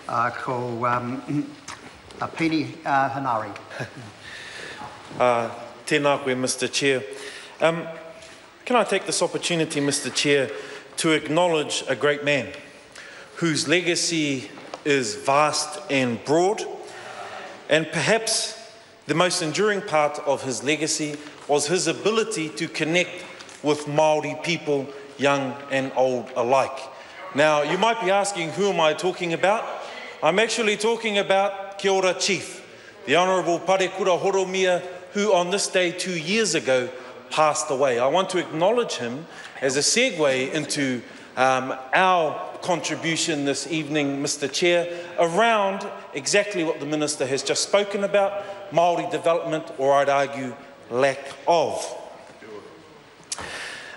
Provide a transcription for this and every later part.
ko Pini Hanari. Tēnā koe, Mr. Chair. Can I take this opportunity, Mr. Chair, to acknowledge a great man whose legacy is vast and broad, and perhaps the most enduring part of his legacy was his ability to connect with Māori people, young and old alike. Now, you might be asking, who am I talking about? I'm actually talking about Kia ora Chief, the Honourable Parekura Horomia, who on this day 2 years ago passed away. I want to acknowledge him as a segue into our contribution this evening, Mr. Chair, around exactly what the Minister has just spoken about, Māori development, or I'd argue, lack of.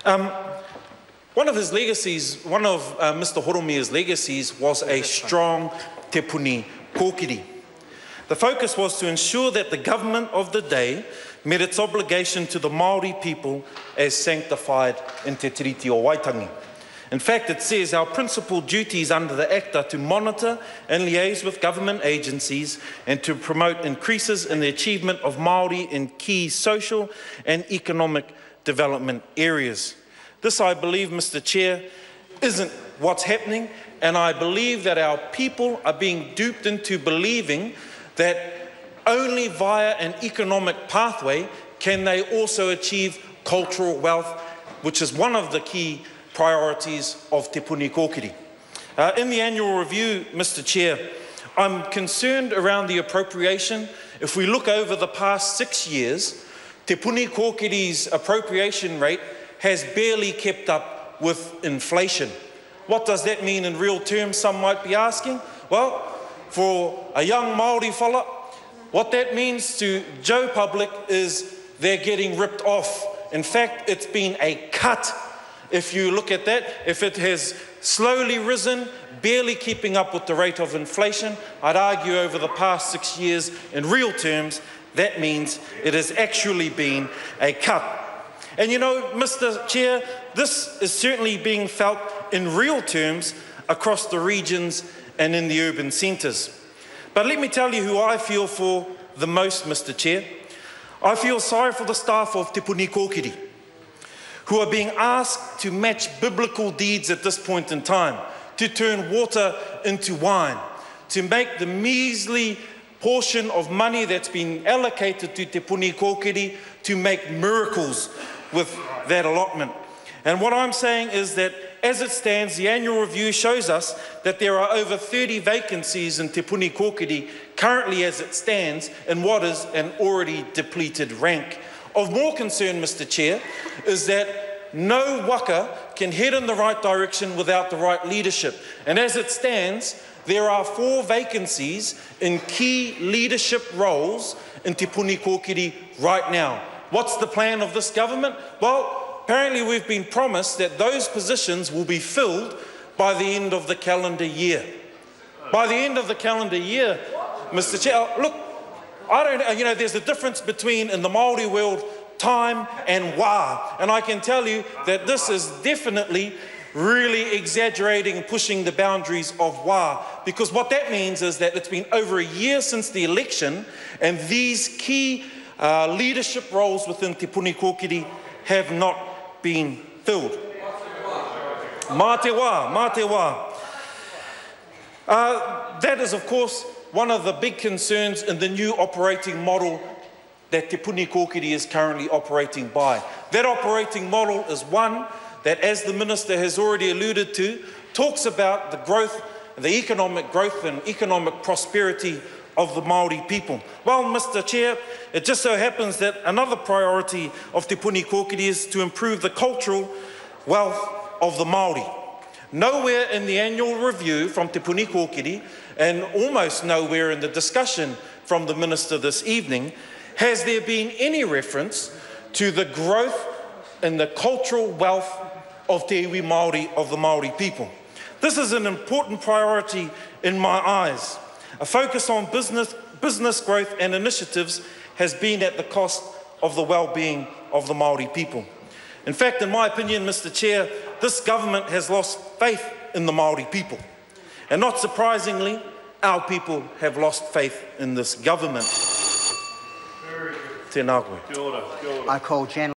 One of his legacies, one of Mr. Horomia's legacies was a strong te puni kōkiri. The focus was to ensure that the government of the day met its obligation to the Māori people as sanctified in Te Tiriti o Waitangi. In fact, it says our principal duties under the Act are to monitor and liaise with government agencies and to promote increases in the achievement of Māori in key social and economic development areas. This, I believe, Mr. Chair, isn't what's happening, and I believe that our people are being duped into believing that only via an economic pathway can they also achieve cultural wealth, which is one of the key priorities of Te Puni Kōkiri. In the annual review, Mr. Chair, I'm concerned around the appropriation. If we look over the past 6 years, Te Puni Kōkiri's appropriation rate has barely kept up with inflation. What does that mean in real terms, some might be asking? Well, for a young Māori fella, what that means to Joe public is they're getting ripped off. In fact, it's been a cut. If you look at that, if it has slowly risen, barely keeping up with the rate of inflation, I'd argue over the past 6 years, in real terms, that means it has actually been a cut. And you know, Mr. Chair, this is certainly being felt in real terms across the regions and in the urban centres. But let me tell you who I feel for the most, Mr. Chair. I feel sorry for the staff of Te Puni Kōkiri, who are being asked to match biblical deeds at this point in time, to turn water into wine, to make the measly portion of money that's been allocated to Te Puni Kōkiri to make miracles with that allotment. And what I'm saying is that as it stands, the annual review shows us that there are over 30 vacancies in Te Puni Kōkiri currently as it stands in what is an already depleted rank. Of more concern, Mr. Chair, is that no waka can head in the right direction without the right leadership. And as it stands, there are 4 vacancies in key leadership roles in Te Puni Kōkiri right now. What's the plan of this government? Well, apparently we've been promised that those positions will be filled by the end of the calendar year. By the end of the calendar year, Mr. Chair, look, I don't, you know, there's a difference between, in the Māori world, time and wā. And I can tell you that this is definitely really exaggerating and pushing the boundaries of wā. Because what that means is that it's been over a year since the election, and these key leadership roles within Te Puni Kōkiri have not been filled. Mā te wā, mā te wā. That is, of course, one of the big concerns in the new operating model that Te Puni Kōkiri is currently operating by. That operating model is one that, as the Minister has already alluded to, talks about the growth, the economic growth and economic prosperity of the Māori people. Well, Mr. Chair, it just so happens that another priority of Te Puni Kōkiri is to improve the cultural wealth of the Māori. Nowhere in the annual review from Te Puni Kōkiri, and almost nowhere in the discussion from the Minister this evening, has there been any reference to the growth in the cultural wealth of Te iwi Māori, of the Māori people. This is an important priority in my eyes. A focus on business growth and initiatives has been at the cost of the well-being of the Māori people. In fact, in my opinion, Mr. Chair, this government has lost faith in the Māori people. And not surprisingly, our people have lost faith in this government. Tēnā koe. I call Jan